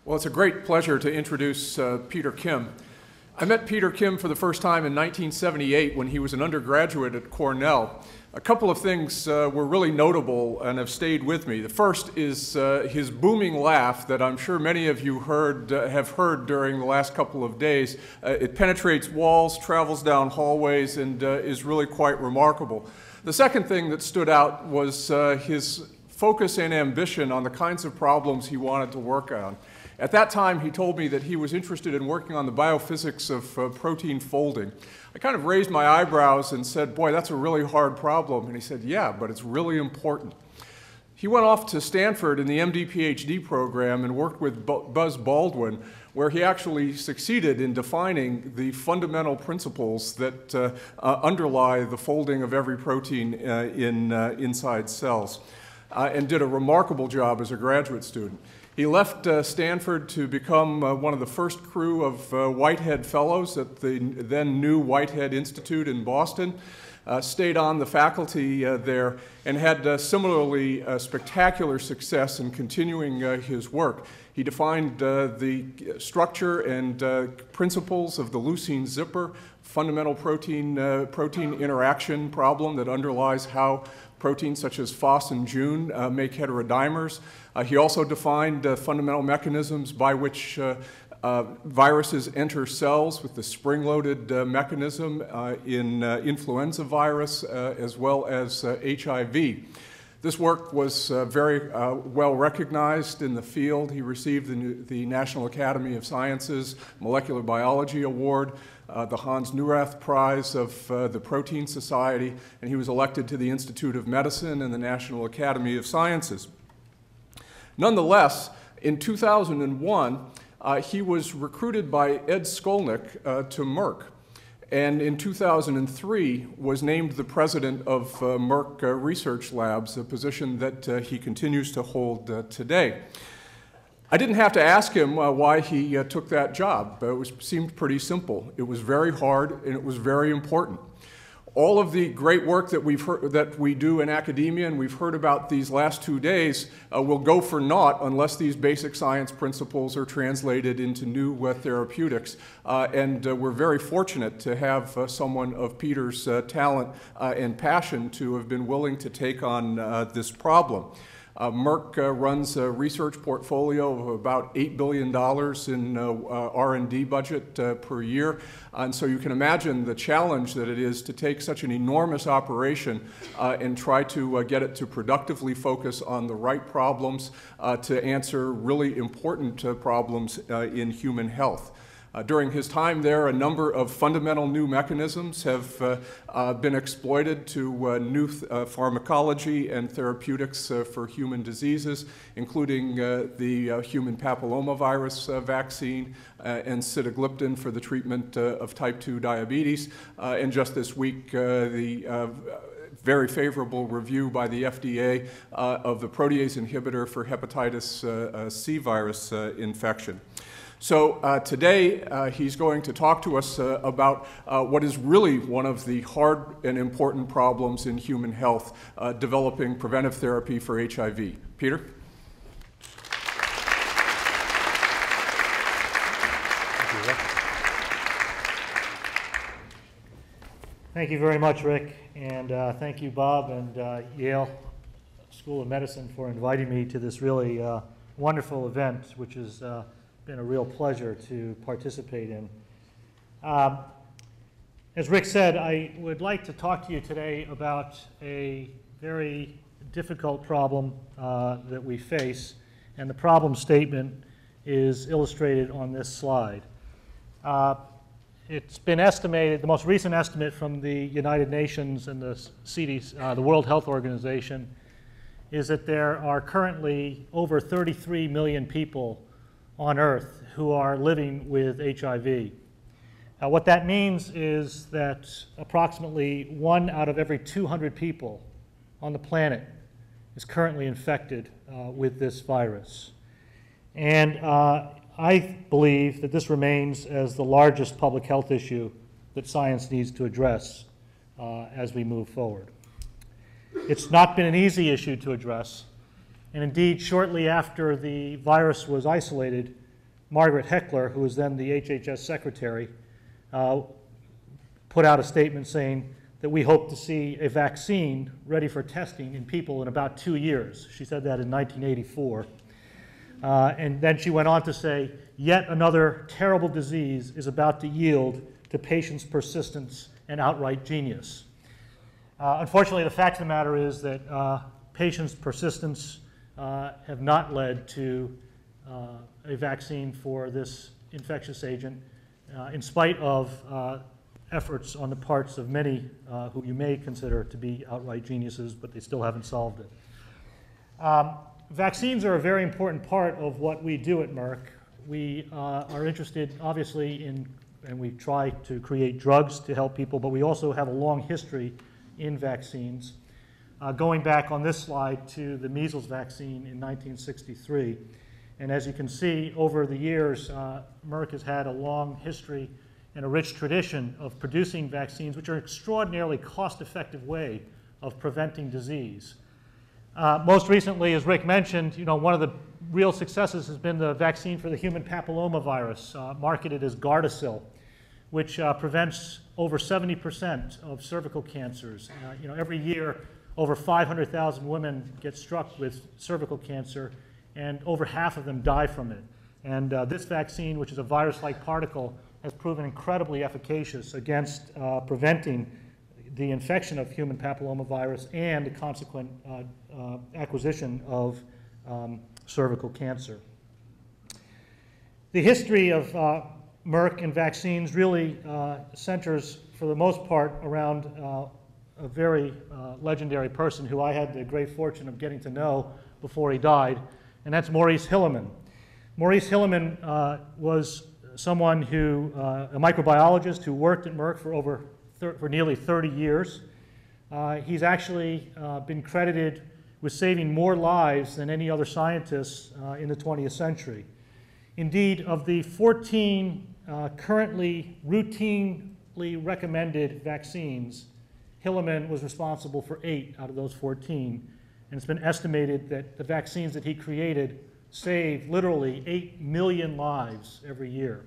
Well, it's a great pleasure to introduce Peter Kim. I met Peter Kim for the first time in 1978 when he was an undergraduate at Cornell. A couple of things were really notable and have stayed with me. The first is his booming laugh that I'm sure many of you have heard during the last couple of days. It penetrates walls, travels down hallways, and is really quite remarkable. The second thing that stood out was his focus and ambition on the kinds of problems he wanted to work on. At that time, he told me that he was interested in working on the biophysics of protein folding. I kind of raised my eyebrows and said, boy, that's a really hard problem. And he said, yeah, but it's really important. He went off to Stanford in the MD-PhD program and worked with Buzz Baldwin, where he actually succeeded in defining the fundamental principles that underlie the folding of every protein inside cells, and did a remarkable job as a graduate student. He left Stanford to become one of the first crew of Whitehead Fellows at the then new Whitehead Institute in Boston, stayed on the faculty there, and had similarly spectacular success in continuing his work. He defined the structure and principles of the leucine zipper, fundamental protein interaction problem that underlies how proteins such as Phos and Jun make heterodimers. He also defined fundamental mechanisms by which viruses enter cells with the spring-loaded mechanism in influenza virus as well as HIV. This work was very well recognized in the field. He received the National Academy of Sciences Molecular Biology Award, the Hans Neurath Prize of the Protein Society, and he was elected to the Institute of Medicine and the National Academy of Sciences. Nonetheless, in 2001, he was recruited by Ed Skolnick to Merck, and in 2003 was named the president of Merck Research Labs, a position that he continues to hold today. I didn't have to ask him why he took that job. It seemed pretty simple. It was very hard and it was very important. All of the great work that we do in academia and we've heard about these last 2 days will go for naught unless these basic science principles are translated into new therapeutics. And we're very fortunate to have someone of Peter's talent and passion to have been willing to take on this problem. Merck runs a research portfolio of about $8 billion in R&D budget per year. And so you can imagine the challenge that it is to take such an enormous operation and try to get it to productively focus on the right problems to answer really important problems in human health. During his time there, a number of fundamental new mechanisms have been exploited to new pharmacology and therapeutics for human diseases, including the human papillomavirus vaccine and sitagliptin for the treatment of type 2 diabetes. And just this week, the very favorable review by the FDA of the protease inhibitor for hepatitis C virus infection. So today he's going to talk to us about what is really one of the hard and important problems in human health, developing preventive therapy for HIV. Peter? Thank you very much, Rick, and thank you, Bob, and Yale School of Medicine for inviting me to this really wonderful event, which is been a real pleasure to participate in. As Rick said, I would like to talk to you today about a very difficult problem that we face, and the problem statement is illustrated on this slide. It's been estimated, the most recent estimate from the United Nations and the CDC, the World Health Organization, is that there are currently over 33 million people on Earth who are living with HIV. What that means is that approximately 1 out of every 200 people on the planet is currently infected with this virus. And I believe that this remains as the largest public health issue that science needs to address as we move forward. It's not been an easy issue to address. And indeed, shortly after the virus was isolated, Margaret Heckler, who was then the HHS secretary, put out a statement saying that we hope to see a vaccine ready for testing in people in about 2 years. She said that in 1984. And then she went on to say, yet another terrible disease is about to yield to patients' persistence and outright genius. Unfortunately, the fact of the matter is that patients' persistence have not led to a vaccine for this infectious agent, in spite of efforts on the parts of many who you may consider to be outright geniuses, but they still haven't solved it. Vaccines are a very important part of what we do at Merck. We are interested, obviously, in, and we try to create drugs to help people, but we also have a long history in vaccines. Going back on this slide to the measles vaccine in 1963. And as you can see, over the years, Merck has had a long history and a rich tradition of producing vaccines, which are an extraordinarily cost-effective way of preventing disease. Most recently, as Rick mentioned, one of the real successes has been the vaccine for the human papillomavirus, marketed as Gardasil, which prevents over 70% of cervical cancers. Every year, over 500,000 women get struck with cervical cancer, and over half of them die from it. And this vaccine, which is a virus-like particle, has proven incredibly efficacious against preventing the infection of human papillomavirus and the consequent acquisition of cervical cancer. The history of Merck and vaccines really centers, for the most part, around a very legendary person who I had the great fortune of getting to know before he died, and that's Maurice Hilleman. Maurice Hilleman was someone who, a microbiologist who worked at Merck for nearly 30 years. He's actually been credited with saving more lives than any other scientists in the 20th century. Indeed, of the 14 currently routinely recommended vaccines, Hilleman was responsible for 8 out of those 14. And it's been estimated that the vaccines that he created save literally 8 million lives every year.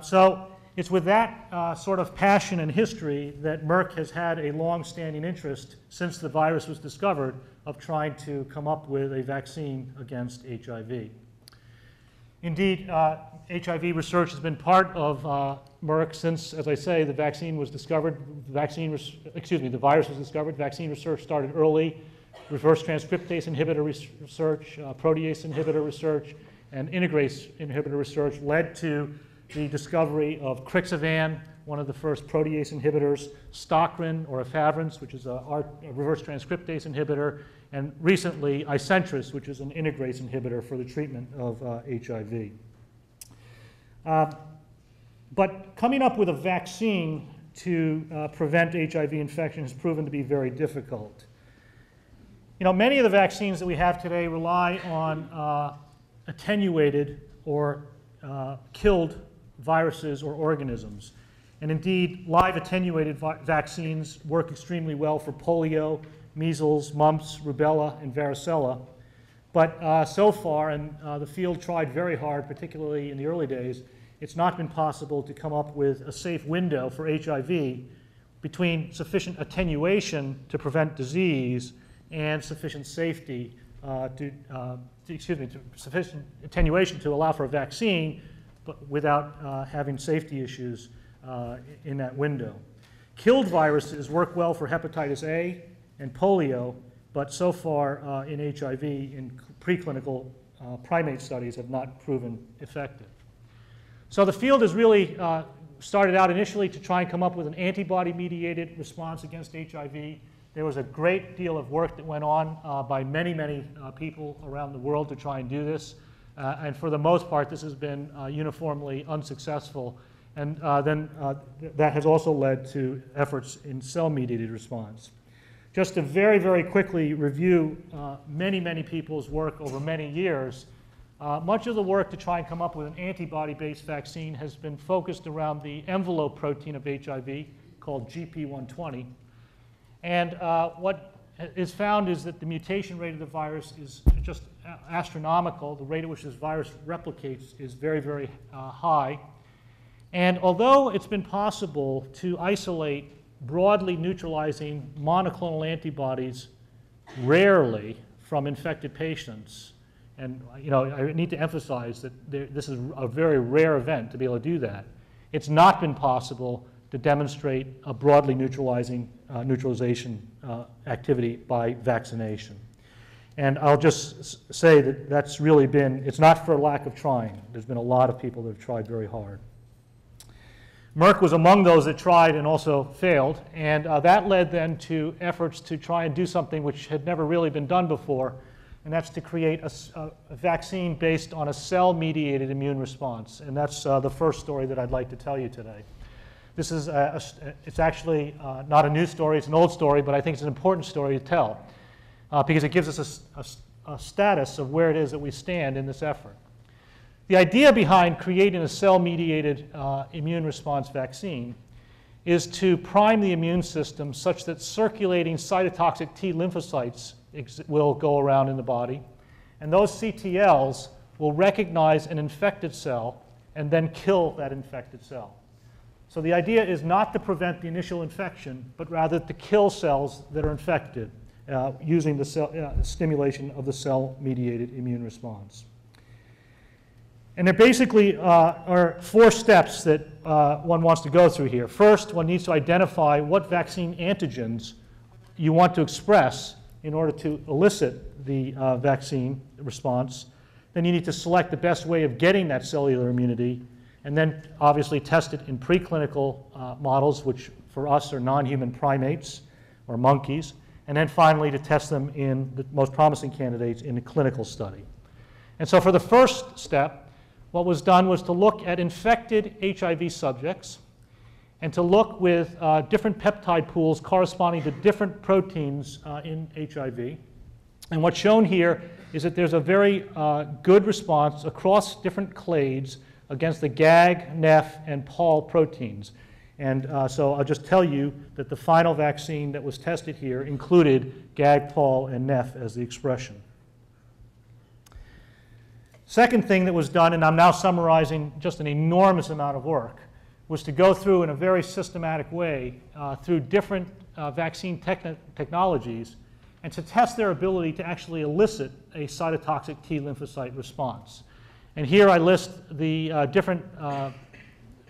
So it's with that sort of passion and history that Merck has had a long-standing interest since the virus was discovered of trying to come up with a vaccine against HIV. Indeed, HIV research has been part of Merck since, as I say, the vaccine was discovered. The virus was discovered. Vaccine research started early. Reverse transcriptase inhibitor research, protease inhibitor research, and integrase inhibitor research led to the discovery of Crixivan, one of the first protease inhibitors, Stocrin or efavirenz, which is a reverse transcriptase inhibitor, and recently Icentris, which is an integrase inhibitor for the treatment of HIV. But coming up with a vaccine to prevent HIV infection has proven to be very difficult. Many of the vaccines that we have today rely on attenuated or killed viruses or organisms. And indeed, live attenuated vaccines work extremely well for polio, measles, mumps, rubella, and varicella. But so far, and the field tried very hard, particularly in the early days, it's not been possible to come up with a safe window for HIV between sufficient attenuation to prevent disease and sufficient safety, sufficient attenuation to allow for a vaccine, but without having safety issues in that window. Killed viruses work well for hepatitis A and polio, but so far in HIV, in preclinical primate studies, have not proven effective. So the field has really started out initially to try and come up with an antibody-mediated response against HIV. There was a great deal of work that went on by many, many people around the world to try and do this. And for the most part, this has been uniformly unsuccessful. And then that has also led to efforts in cell-mediated response. Just to very, very quickly review many, many people's work over many years, much of the work to try and come up with an antibody-based vaccine has been focused around the envelope protein of HIV called GP120. And what is found is that the mutation rate of the virus is just astronomical. The rate at which this virus replicates is very, very high. And although it's been possible to isolate broadly neutralizing monoclonal antibodies rarely from infected patients, and I need to emphasize that this is a very rare event to be able to do that, it's not been possible to demonstrate a broadly neutralization activity by vaccination. And I'll just say that that's really been, it's not for lack of trying. There's been a lot of people that have tried very hard. Merck was among those that tried and also failed, and that led then to efforts to try and do something which had never really been done before, and that's to create a vaccine based on a cell-mediated immune response. And that's the first story that I'd like to tell you today. This is it's actually not a new story, it's an old story, but I think it's an important story to tell because it gives us a status of where it is that we stand in this effort. The idea behind creating a cell-mediated immune response vaccine is to prime the immune system such that circulating cytotoxic T lymphocytes will go around in the body, and those CTLs will recognize an infected cell and then kill that infected cell. So the idea is not to prevent the initial infection, but rather to kill cells that are infected using the stimulation of the cell-mediated immune response. And there basically are 4 steps that one wants to go through here. First, one needs to identify what vaccine antigens you want to express in order to elicit the vaccine response. Then you need to select the best way of getting that cellular immunity, and then obviously test it in preclinical models, which for us are non-human primates or monkeys, and then finally to test them in the most promising candidates in a clinical study. And so for the first step, what was done was to look at infected HIV subjects and to look with different peptide pools corresponding to different proteins in HIV. And what's shown here is that there's a very good response across different clades against the GAG, NEF, and POL proteins. And so I'll just tell you that the final vaccine that was tested here included GAG, POL, and NEF as the expression. Second thing that was done, and I'm now summarizing just an enormous amount of work, was to go through in a very systematic way through different vaccine technologies and to test their ability to actually elicit a cytotoxic T lymphocyte response. And here I list the different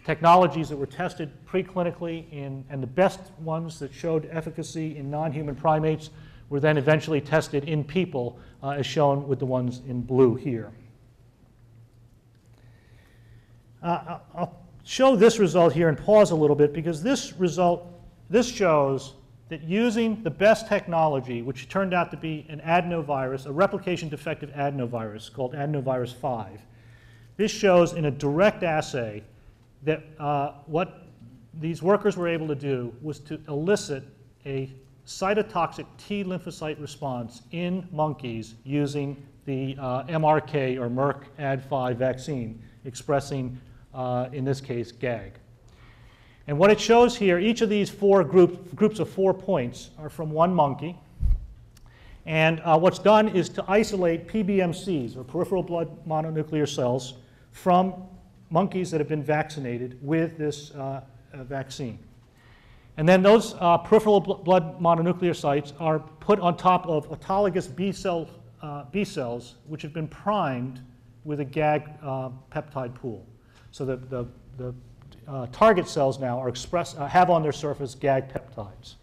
technologies that were tested preclinically and the best ones that showed efficacy in non-human primates were then eventually tested in people, as shown with the ones in blue here. I'll show this result here and pause a little bit because this shows that using the best technology, which turned out to be an adenovirus, a replication defective adenovirus called adenovirus 5, this shows in a direct assay that what these workers were able to do was to elicit a cytotoxic T lymphocyte response in monkeys using the MRK or Merck Ad5 vaccine expressing, in this case, GAG. And what it shows here, each of these groups of 4 points are from one monkey. And what's done is to isolate PBMCs, or peripheral blood mononuclear cells, from monkeys that have been vaccinated with this vaccine. And then those peripheral blood mononuclear sites are put on top of autologous B cells, which have been primed with a GAG peptide pool. So the target cells now are have on their surface GAG peptides.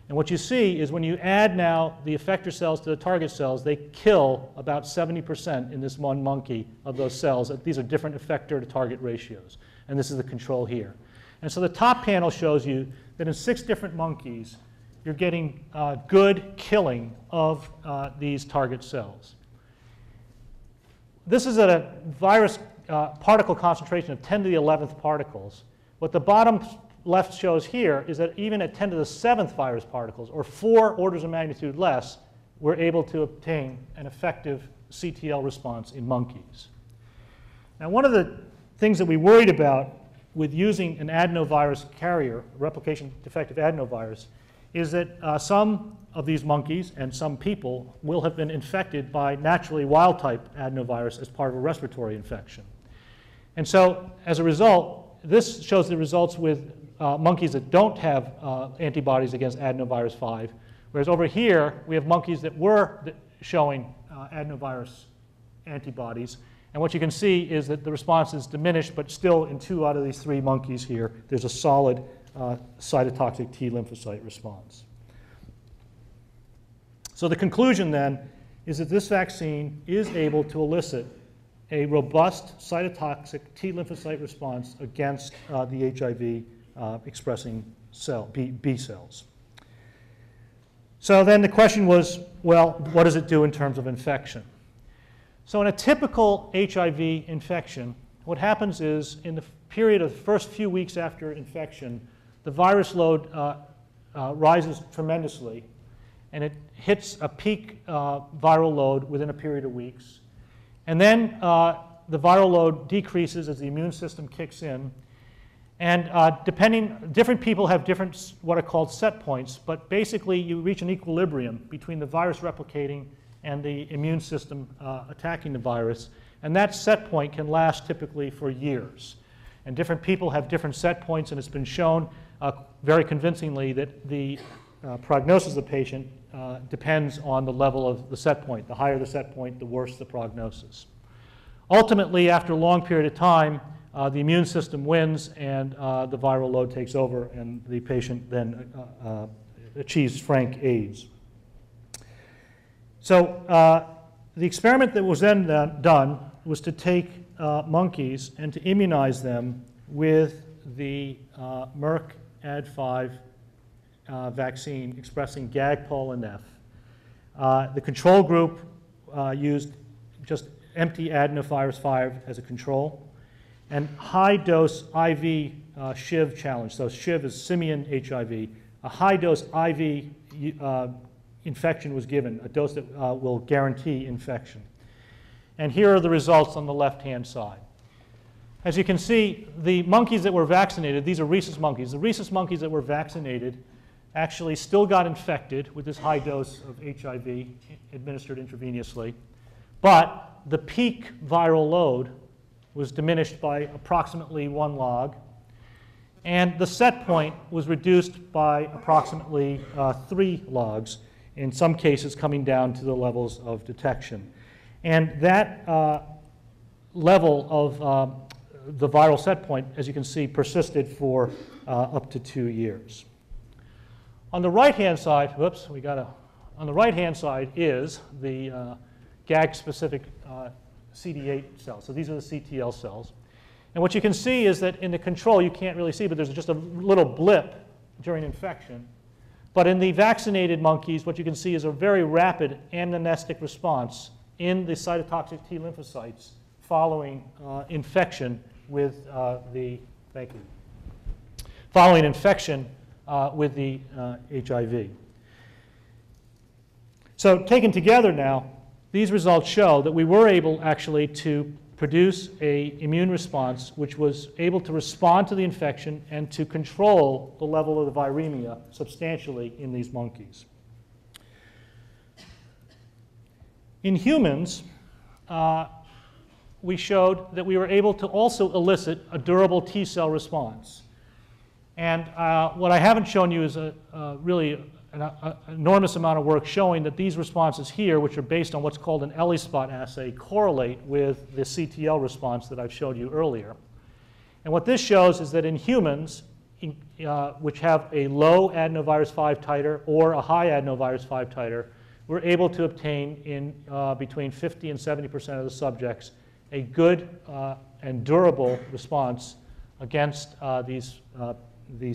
And what you see is when you add now the effector cells to the target cells, they kill about 70% in this one monkey of those cells. These are different effector to target ratios. And this is the control here. And so the top panel shows you that in 6 different monkeys, you're getting good killing of these target cells. This is at a virus particle concentration of 10 to the 11th particles. What the bottom left shows here is that even at 10 to the 7th virus particles, or 4 orders of magnitude less, we're able to obtain an effective CTL response in monkeys. Now, one of the things that we worried about with using an adenovirus carrier, a replication defective adenovirus, is that some of these monkeys and some people will have been infected by naturally wild-type adenovirus as part of a respiratory infection. And so, as a result, this shows the results with monkeys that don't have antibodies against adenovirus 5, whereas over here, we have monkeys that were showing adenovirus antibodies. And what you can see is that the response is diminished, but still in 2 out of these 3 monkeys here, there's a solid cytotoxic T lymphocyte response. So the conclusion then is that this vaccine is able to elicit a robust cytotoxic T lymphocyte response against the HIV expressing B cells. So then the question was, well, what does it do in terms of infection? So in a typical HIV infection, what happens is in the period of the first few weeks after infection, the virus load rises tremendously, and it hits a peak viral load within a period of weeks. And then the viral load decreases as the immune system kicks in. And different people have different what are called set points, but basically you reach an equilibrium between the virus replicating and the immune system attacking the virus. And that set point can last typically for years. And different people have different set points, and it's been shown very convincingly that the prognosis of the patient depends on the level of the set point. The higher the set point, the worse the prognosis. Ultimately, after a long period of time, the immune system wins and the viral load takes over, and the patient then achieves frank AIDS. So the experiment that was then done was to take monkeys and to immunize them with the Merck Ad5 vaccine expressing GAG, POL, and F. The control group used just empty adenovirus 5 as a control, and high-dose IV SHIV challenge. So SHIV is simian HIV. A high-dose IV infection was given, a dose that will guarantee infection. And here are the results on the left-hand side. As you can see, the monkeys that were vaccinated, these are rhesus monkeys. The rhesus monkeys that were vaccinated actually still got infected with this high dose of HIV administered intravenously, but the peak viral load was diminished by approximately 1 log, and the set point was reduced by approximately 3 logs, in some cases coming down to the levels of detection. And that level of the viral set point, as you can see, persisted for up to 2 years. On the right-hand side, on the right-hand side is the GAG-specific CD8 cells. So these are the CTL cells. And what you can see is that in the control, you can't really see, but there's just a little blip during infection. But in the vaccinated monkeys, what you can see is a very rapid amnestic response in the cytotoxic T lymphocytes following infection with with the HIV. So taken together now, these results show that we were able actually to produce an immune response which was able to respond to the infection and to control the level of the viremia substantially in these monkeys. In humans, we showed that we were able to also elicit a durable T cell response. And what I haven't shown you is really an enormous amount of work showing that these responses here, which are based on what's called an ELISpot assay, correlate with the CTL response that I've showed you earlier. And what this shows is that in humans, which have a low adenovirus 5 titer or a high adenovirus 5 titer, we're able to obtain in between 50 and 70% of the subjects a good and durable response against these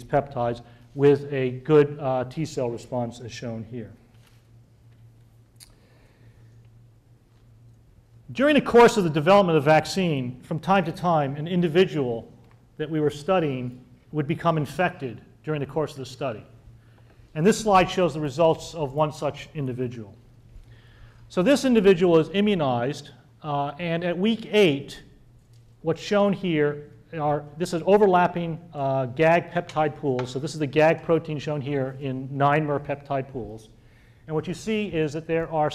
peptides with a good T cell response as shown here. During the course of the development of the vaccine, from time to time, an individual that we were studying would become infected during the course of the study. And this slide shows the results of one such individual. So this individual is immunized, and at week 8, what's shown here this is overlapping GAG peptide pools. So this is the GAG protein shown here in 9 mer peptide pools. And what you see is that there are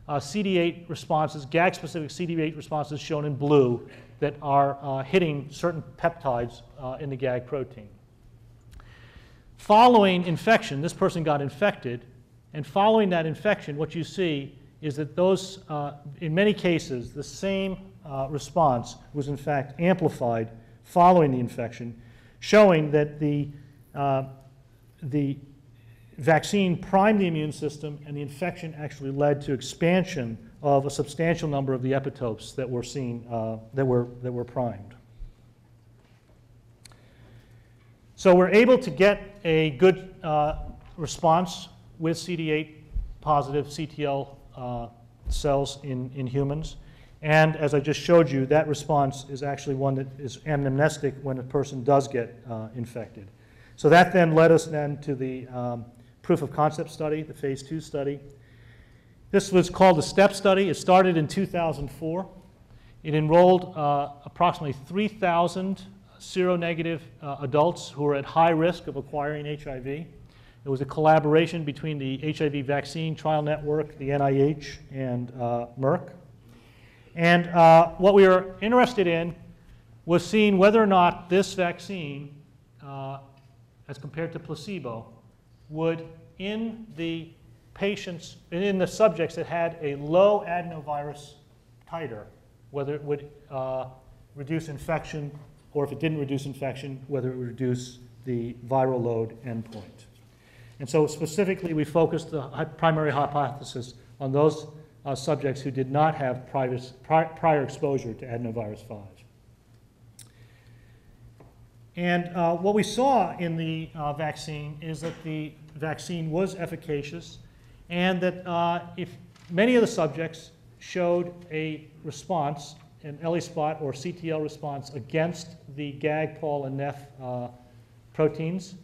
CD8 responses, GAG-specific CD8 responses shown in blue that are hitting certain peptides in the GAG protein. Following infection, this person got infected, and following that infection, what you see is that those, in many cases, the same response was in fact amplified following the infection, showing that the vaccine primed the immune system and the infection actually led to expansion of a substantial number of the epitopes that were seen, that were primed. So we're able to get a good response with CD8 positive CTL cells in humans. And as I just showed you, that response is actually one that is amnestic when a person does get infected. So that then led us then to the proof of concept study, the phase 2 study. This was called the STEP study. It started in 2004. It enrolled approximately 3,000 seronegative adults who were at high risk of acquiring HIV. It was a collaboration between the HIV Vaccine Trial Network, the NIH, and Merck. And what we were interested in was seeing whether or not this vaccine, as compared to placebo, would, in the patients, in the subjects that had a low adenovirus titer, whether it would reduce infection, or if it didn't reduce infection, whether it would reduce the viral load endpoint. And so specifically, we focused the primary hypothesis on those subjects who did not have prior exposure to adenovirus 5. And what we saw in the vaccine is that the vaccine was efficacious, and that if many of the subjects showed a response, an ELISpot or CTL response against the GAG, POL, and NEF proteins,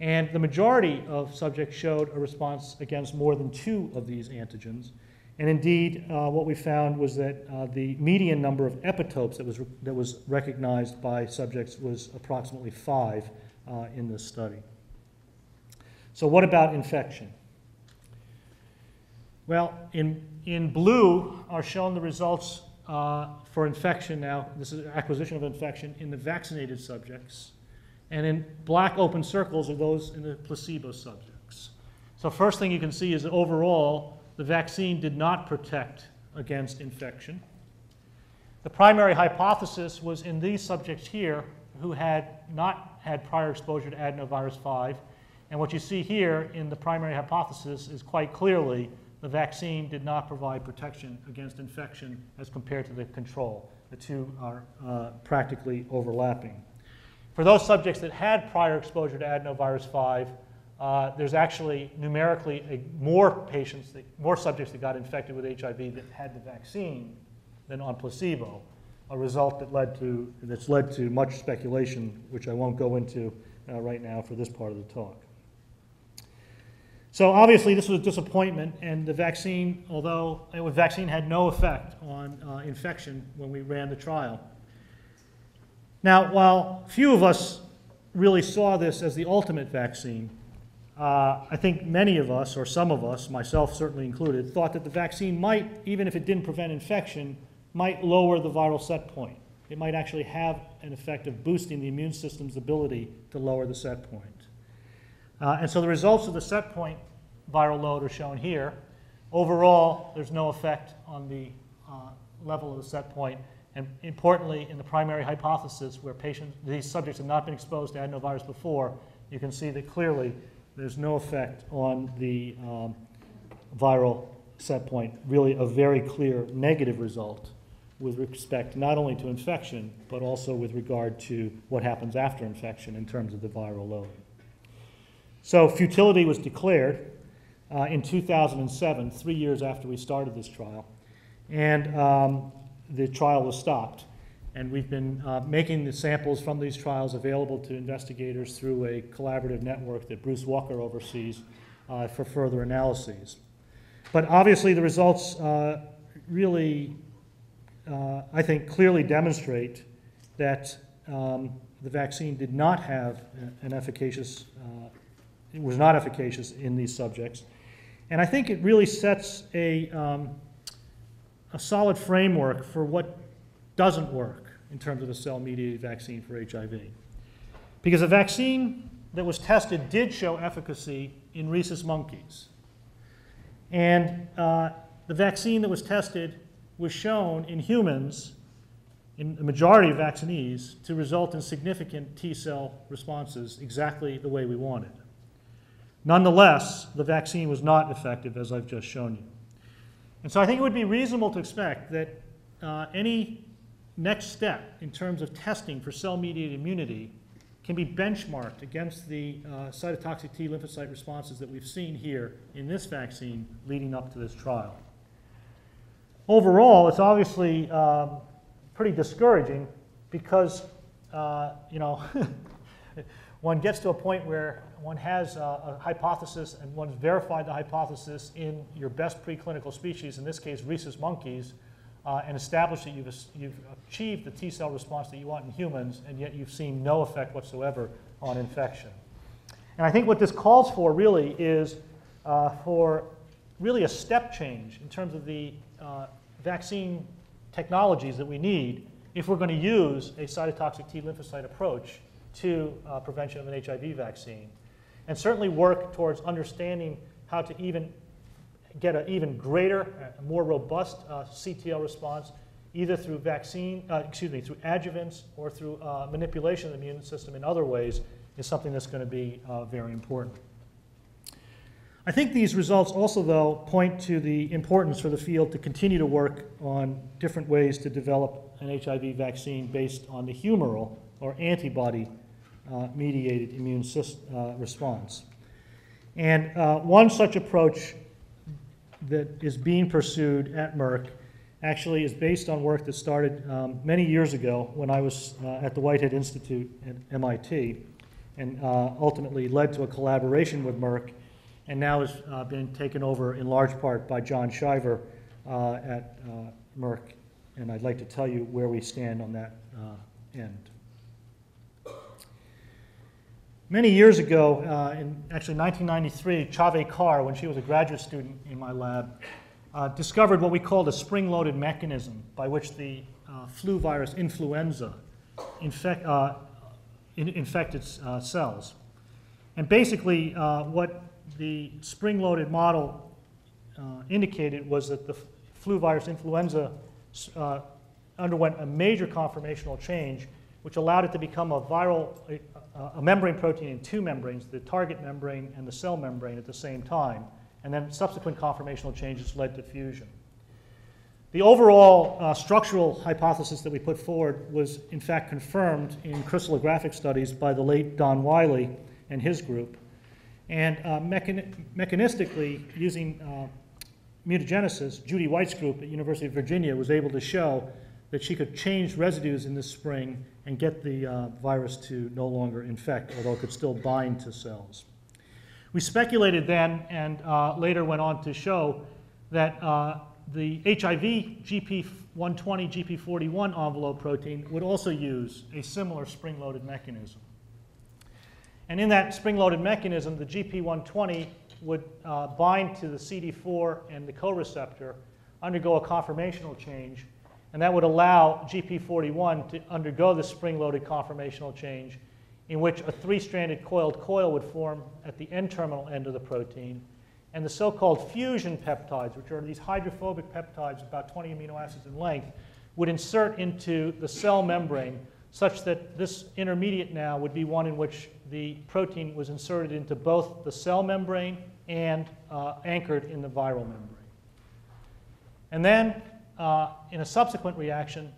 and the majority of subjects showed a response against more than 2 of these antigens. And indeed, what we found was that the median number of epitopes that was recognized by subjects was approximately 5 in this study. So what about infection? Well, in blue are shown the results for infection now. This is acquisition of infection in the vaccinated subjects. And in black open circles are those in the placebo subjects. So first thing you can see is that overall, the vaccine did not protect against infection. The primary hypothesis was in these subjects here who had not had prior exposure to adenovirus 5. And what you see here in the primary hypothesis is quite clearly the vaccine did not provide protection against infection as compared to the control. The two are practically overlapping. For those subjects that had prior exposure to adenovirus 5, there's actually numerically more subjects that got infected with HIV that had the vaccine than on placebo, a result that's led to much speculation, which I won't go into right now for this part of the talk. So obviously this was a disappointment, and the vaccine, although the vaccine had no effect on infection when we ran the trial. Now, while few of us really saw this as the ultimate vaccine, I think many of us, or some of us, myself certainly included, thought that the vaccine might, even if it didn't prevent infection, might lower the viral set point. It might actually have an effect of boosting the immune system's ability to lower the set point. And so the results of the set point viral load are shown here. Overall, there's no effect on the level of the set point. And importantly, in the primary hypothesis, where these subjects have not been exposed to adenovirus before, you can see that clearly there's no effect on the viral set point, really a very clear negative result with respect not only to infection, but also with regard to what happens after infection in terms of the viral load. So futility was declared in 2007, 3 years after we started this trial, and the trial was stopped. And we've been making the samples from these trials available to investigators through a collaborative network that Bruce Walker oversees for further analyses. But obviously the results really, I think, clearly demonstrate that the vaccine did not have an efficacious, it was not efficacious in these subjects. And I think it really sets a solid framework for what doesn't work in terms of a cell-mediated vaccine for HIV. Because a vaccine that was tested did show efficacy in rhesus monkeys. And the vaccine that was tested was shown in humans, in the majority of vaccinees, to result in significant T-cell responses exactly the way we wanted. Nonetheless, the vaccine was not effective, as I've just shown you. And so I think it would be reasonable to expect that any next step in terms of testing for cell-mediated immunity can be benchmarked against the cytotoxic T lymphocyte responses that we've seen here in this vaccine leading up to this trial. Overall, it's obviously pretty discouraging because, you know, one gets to a point where one has a hypothesis and one's verified the hypothesis in your best preclinical species, in this case rhesus monkeys, and established that you've achieved the T-cell response that you want in humans, and yet you've seen no effect whatsoever on infection. And I think what this calls for really is for really a step change in terms of the vaccine technologies that we need if we're going to use a cytotoxic T lymphocyte approach to prevention of an HIV vaccine, and certainly work towards understanding how to even get an even greater, more robust CTL response, either through through adjuvants or through manipulation of the immune system in other ways, is something that's going to be very important. I think these results also, though, point to the importance for the field to continue to work on different ways to develop an HIV vaccine based on the humoral or antibody mediated immune response. And one such approach that is being pursued at Merck actually is based on work that started many years ago when I was at the Whitehead Institute at MIT, and ultimately led to a collaboration with Merck, and now has been taken over in large part by John Shiver at Merck, and I'd like to tell you where we stand on that end. Many years ago, in actually 1993, Chave Carr, when she was a graduate student in my lab, discovered what we called a spring-loaded mechanism by which the flu virus influenza infected cells. And basically, what the spring-loaded model indicated was that the flu virus influenza underwent a major conformational change, which allowed it to become a membrane protein in two membranes, the target membrane and the cell membrane at the same time, and then subsequent conformational changes led to fusion. The overall structural hypothesis that we put forward was in fact confirmed in crystallographic studies by the late Don Wiley and his group. And mechanistically, using mutagenesis, Judy White's group at University of Virginia was able to show that she could change residues in this spring and get the virus to no longer infect, although it could still bind to cells. We speculated then, and later went on to show, that the HIV GP120, GP41 envelope protein would also use a similar spring-loaded mechanism. And in that spring-loaded mechanism, the GP120 would bind to the CD4 and the co-receptor, undergo a conformational change, and that would allow GP41 to undergo the spring-loaded conformational change, in which a three-stranded coiled coil would form at the N-terminal end of the protein, and the so-called fusion peptides, which are these hydrophobic peptides about 20 amino acids in length, would insert into the cell membrane, such that this intermediate now would be one in which the protein was inserted into both the cell membrane and anchored in the viral membrane. And then, in a subsequent reaction,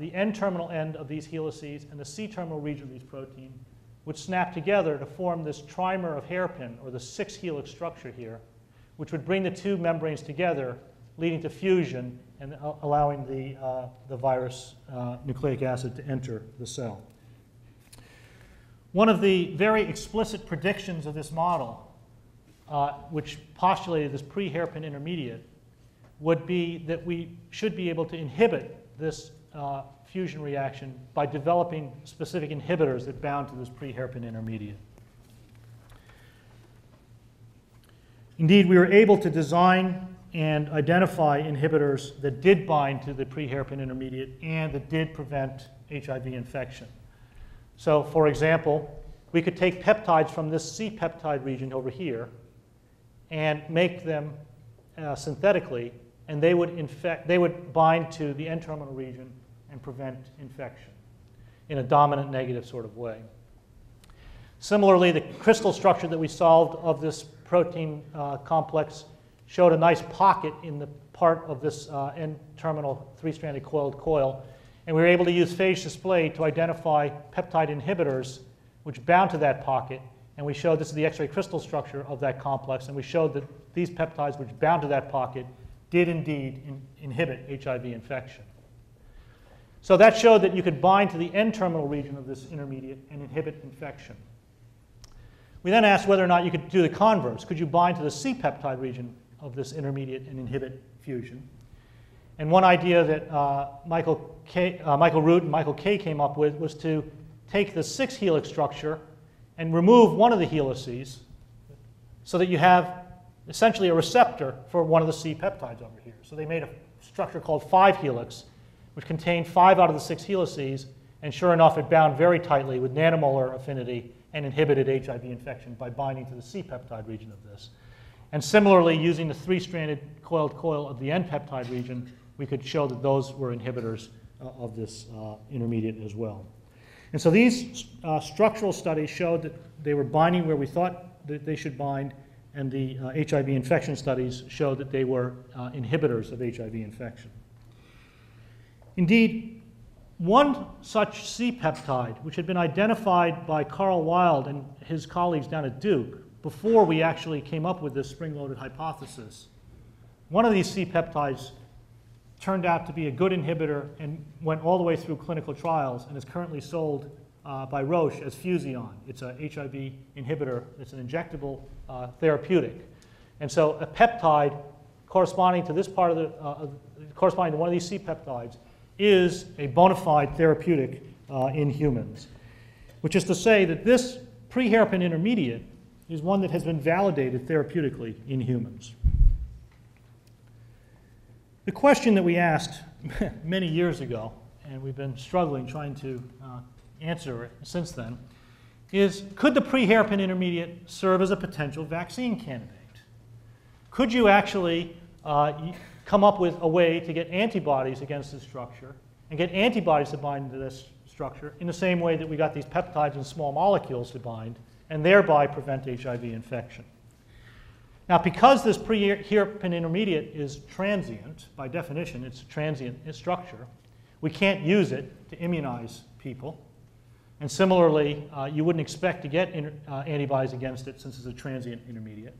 the N-terminal end of these helices and the C-terminal region of these proteins would snap together to form this trimer of hairpin, or the 6-helix structure here, which would bring the two membranes together, leading to fusion and allowing the virus nucleic acid to enter the cell. One of the very explicit predictions of this model, which postulated this pre-hairpin intermediate, would be that we should be able to inhibit this fusion reaction by developing specific inhibitors that bound to this pre-hairpin intermediate. Indeed, we were able to design and identify inhibitors that did bind to the pre-hairpin intermediate and that did prevent HIV infection. So, for example, we could take peptides from this C-peptide region over here and make them synthetically, and they would bind to the N-terminal region and prevent infection in a dominant negative sort of way. Similarly, the crystal structure that we solved of this protein complex showed a nice pocket in the part of this N-terminal three-stranded coiled coil, and we were able to use phage display to identify peptide inhibitors which bound to that pocket, and we showed this is the X-ray crystal structure of that complex, and we showed that these peptides which bound to that pocket did indeed inhibit HIV infection. So that showed that you could bind to the N-terminal region of this intermediate and inhibit infection. We then asked whether or not you could do the converse. Could you bind to the C-peptide region of this intermediate and inhibit fusion? And one idea that Michael Root and Michael Kay came up with was to take the 6-helix structure and remove one of the helices so that you have essentially a receptor for one of the C peptides over here. So they made a structure called 5-helix, which contained 5 out of the 6 helices, and sure enough, it bound very tightly with nanomolar affinity and inhibited HIV infection by binding to the C peptide region of this. And similarly, using the 3-stranded coiled coil of the N peptide region, we could show that those were inhibitors of this intermediate as well. And so these structural studies showed that they were binding where we thought that they should bind, and the HIV infection studies showed that they were inhibitors of HIV infection. Indeed, one such C peptide, which had been identified by Carl Wild and his colleagues down at Duke before we actually came up with this spring-loaded hypothesis, one of these C peptides turned out to be a good inhibitor and went all the way through clinical trials and is currently sold by Roche as Fusion. It's a HIV inhibitor. It's an injectable therapeutic. And so a peptide corresponding to this part of the, corresponding to one of these C peptides is a bona fide therapeutic in humans, which is to say that this pre-hairpin intermediate is one that has been validated therapeutically in humans. The question that we asked many years ago, and we've been struggling trying to answer it since then, is could the pre-hairpin intermediate serve as a potential vaccine candidate? Could you actually come up with a way to get antibodies against this structure and get antibodies to bind to this structure in the same way that we got these peptides and small molecules to bind, and thereby prevent HIV infection? Now, because this pre-hairpin intermediate is transient, by definition, it's a transient structure, we can't use it to immunize people. And similarly, you wouldn't expect to get antibodies against it since it's a transient intermediate.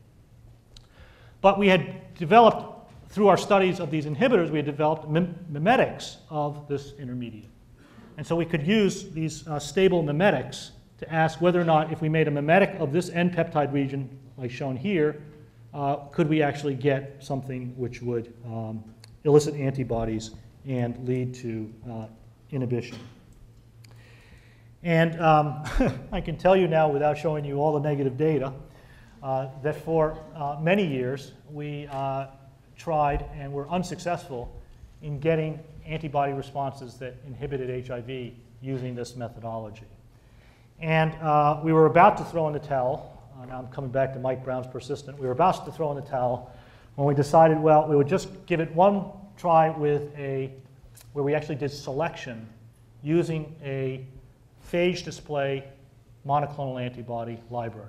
But we had developed, through our studies of these inhibitors, we had developed mimetics of this intermediate. And so we could use these stable mimetics to ask whether or not, if we made a mimetic of this N-peptide region, like shown here, could we actually get something which would elicit antibodies and lead to inhibition. And I can tell you now, without showing you all the negative data, that for many years we tried and were unsuccessful in getting antibody responses that inhibited HIV using this methodology. And we were about to throw in the towel. Now I'm coming back to Mike Brown's persistent. We were about to throw in the towel when we decided, well, we would just give it one try with where we actually did selection using a phage display monoclonal antibody library.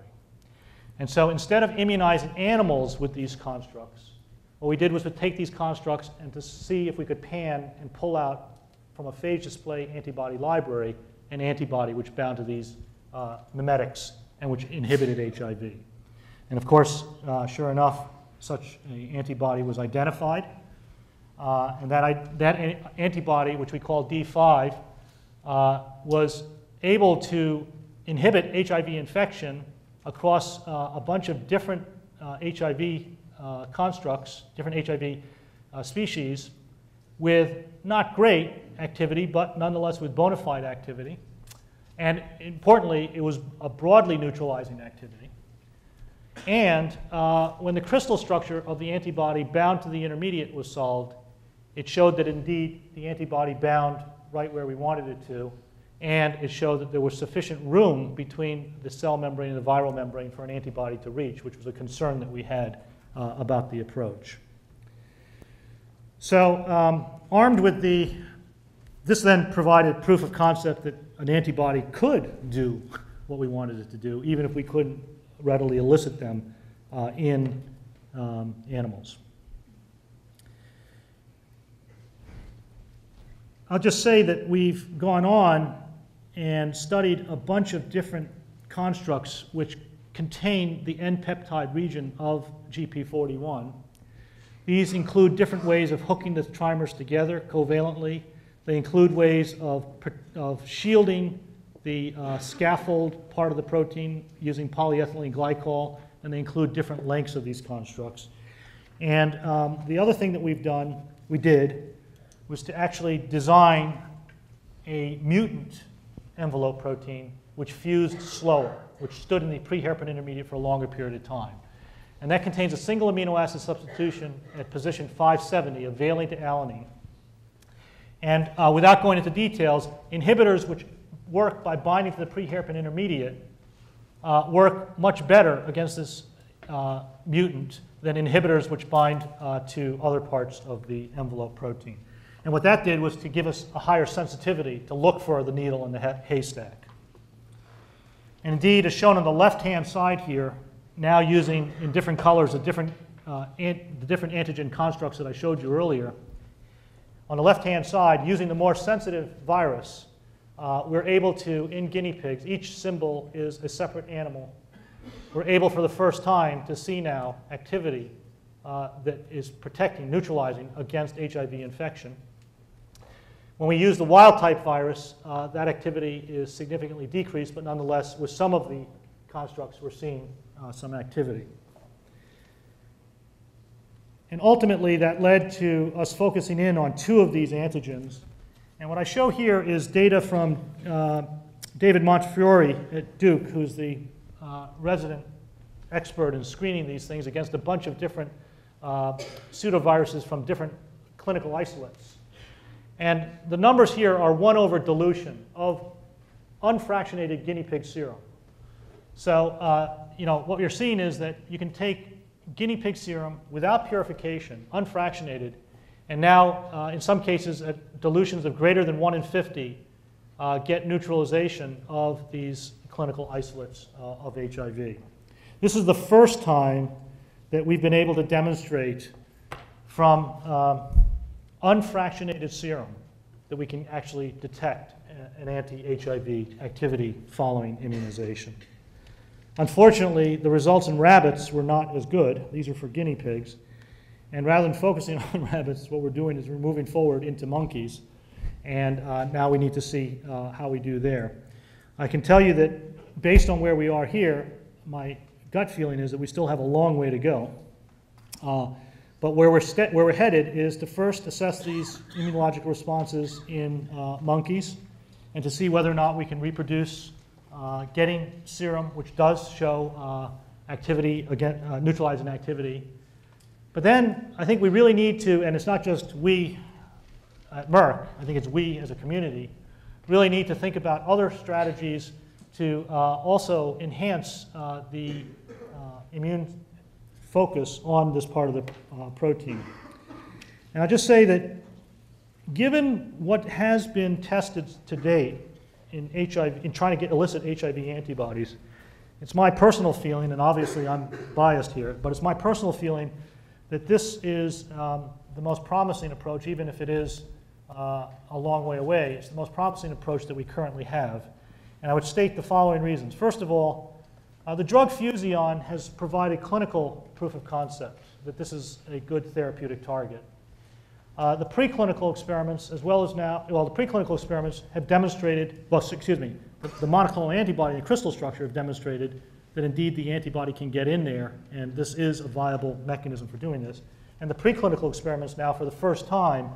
And so instead of immunizing animals with these constructs, what we did was to take these constructs and to see if we could pan and pull out from a phage display antibody library an antibody which bound to these mimetics and which inhibited HIV. And of course, sure enough, such an antibody was identified. And that antibody, which we call D5, was able to inhibit HIV infection across a bunch of different HIV constructs, different HIV species, with not great activity, but nonetheless with bona fide activity. And importantly, it was a broadly neutralizing activity. And when the crystal structure of the antibody bound to the intermediate was solved, it showed that indeed the antibody bound right where we wanted it to, and it showed that there was sufficient room between the cell membrane and the viral membrane for an antibody to reach, which was a concern that we had about the approach. So armed with this then provided proof of concept that an antibody could do what we wanted it to do, even if we couldn't readily elicit them in animals. I'll just say that we've gone on and studied a bunch of different constructs which contain the N-peptide region of GP41. These include different ways of hooking the trimers together covalently. They include ways of shielding the scaffold part of the protein using polyethylene glycol, and they include different lengths of these constructs. And the other thing that we did, was to actually design a mutant envelope protein which fused slower, which stood in the pre-hairpin intermediate for a longer period of time. And that contains a single amino acid substitution at position 570 of valine to alanine. And without going into details, inhibitors which work by binding to the pre-hairpin intermediate work much better against this mutant than inhibitors which bind to other parts of the envelope protein. And what that did was to give us a higher sensitivity to look for the needle in the haystack. And indeed, as shown on the left-hand side here, now using in different colors the different antigen constructs that I showed you earlier, on the left-hand side, using the more sensitive virus, we're able to, in guinea pigs, each symbol is a separate animal. We're able for the first time to see now activity that is protecting, neutralizing against HIV infection. When we use the wild-type virus, that activity is significantly decreased, but nonetheless, with some of the constructs, we're seeing some activity. And ultimately, that led to us focusing in on two of these antigens. And what I show here is data from David Montefiore at Duke, who's the resident expert in screening these things against a bunch of different pseudoviruses from different clinical isolates. And the numbers here are 1 over dilution of unfractionated guinea pig serum. So what you're seeing is that you can take guinea pig serum without purification, unfractionated, and now in some cases at dilutions of greater than 1 in 50 get neutralization of these clinical isolates of HIV. This is the first time that we've been able to demonstrate from unfractionated serum that we can actually detect an anti-HIV activity following immunization. Unfortunately, the results in rabbits were not as good. These are for guinea pigs. And rather than focusing on rabbits, what we're doing is we're moving forward into monkeys. And now we need to see how we do there. I can tell you that based on where we are here, my gut feeling is that we still have a long way to go. But where we're headed is to first assess these immunological responses in monkeys and to see whether or not we can reproduce getting serum which does show activity, neutralizing activity. But then I think we really need to, and it's not just we at Merck, I think it's we as a community, really need to think about other strategies to also enhance the immune focus on this part of the protein. And I'll just say that given what has been tested to date in HIV, in trying to elicit HIV antibodies, it's my personal feeling, and obviously I'm biased here, but it's my personal feeling that this is the most promising approach, even if it is a long way away. It's the most promising approach that we currently have. And I would state the following reasons. First of all, the drug Fusion has provided clinical proof of concept that this is a good therapeutic target. The preclinical experiments, as well as now, well, the preclinical experiments have demonstrated, well, excuse me, the monoclonal antibody and crystal structure have demonstrated that indeed the antibody can get in there, and this is a viable mechanism for doing this. And the preclinical experiments now, for the first time,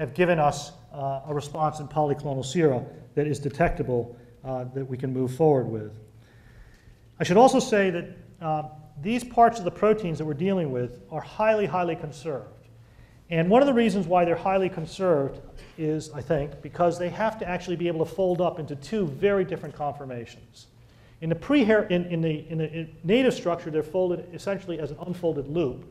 have given us a response in polyclonal sera that is detectable that we can move forward with. I should also say that these parts of the proteins that we're dealing with are highly, highly conserved. And one of the reasons why they're highly conserved is, I think, because they have to actually be able to fold up into two very different conformations. In the native structure, they're folded essentially as an unfolded loop.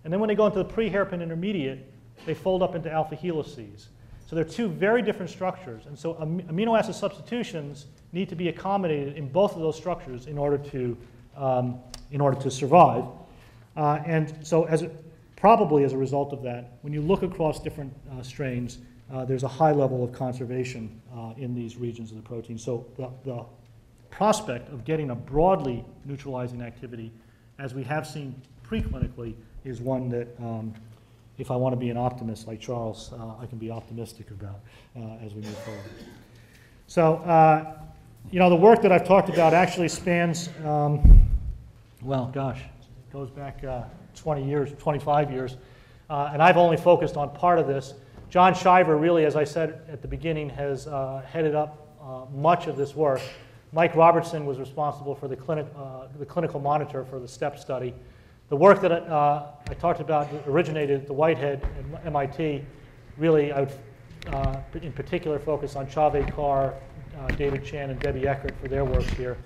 And then when they go into the pre-hairpin intermediate, they fold up into alpha helices. So they're two very different structures. And so amino acid substitutions need to be accommodated in both of those structures in order to survive. And so probably as a result of that, when you look across different strains, there's a high level of conservation in these regions of the protein. So the prospect of getting a broadly neutralizing activity, as we have seen preclinically, is one that, if I want to be an optimist like Charles, I can be optimistic about as we move forward. So, the work that I've talked about actually spans, well, gosh, it goes back 20 years, 25 years, and I've only focused on part of this. John Shiver really, as I said at the beginning, has headed up much of this work. Mike Robertson was responsible for the clinical monitor for the STEP study. The work that I talked about originated at the Whitehead at MIT. Really, I would in particular focus on Chave Carr, David Chan, and Debbie Eckert for their work here.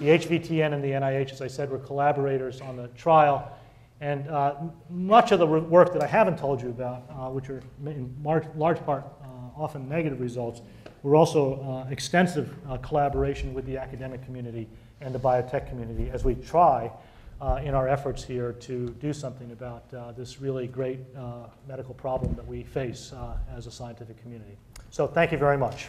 The HVTN and the NIH, as I said, were collaborators on the trial. And much of the work that I haven't told you about, which are in large part often negative results, were also extensive collaboration with the academic community and the biotech community as we try in our efforts here to do something about this really great medical problem that we face as a scientific community. So thank you very much.